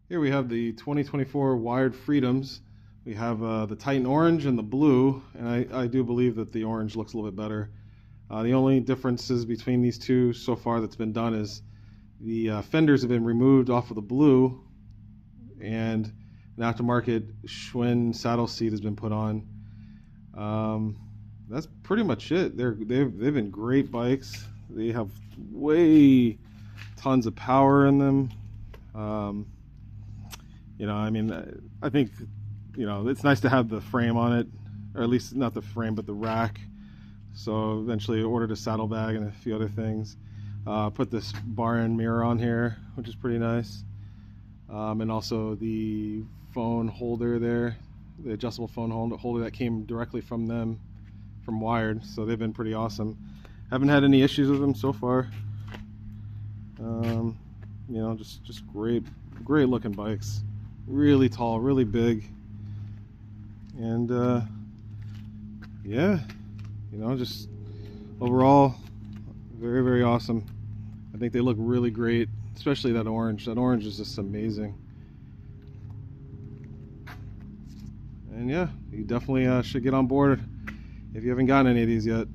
Here we have the 2024 Wired Freedoms. We have the Titan Orange and the blue, and I do believe that the orange looks a little bit better. The only differences between these two so far that's been done is the fenders have been removed off of the blue, and an aftermarket Schwinn Saddle seat has been put on. That's pretty much it. They've been great bikes. They have tons of power in them. I think, it's nice to have the frame on it, or at least not the frame, but the rack. So eventually I ordered a saddlebag and a few other things. Put this bar end mirror on here, which is pretty nice. And also the phone holder there, the adjustable phone holder that came directly from them, from Wired. So they've been pretty awesome. Haven't had any issues with them so far. Just great looking bikes. Really tall, really big, and just overall very awesome. I think they look really great, especially that orange. That orange is just amazing. And yeah, you definitely should get on board if you haven't gotten any of these yet.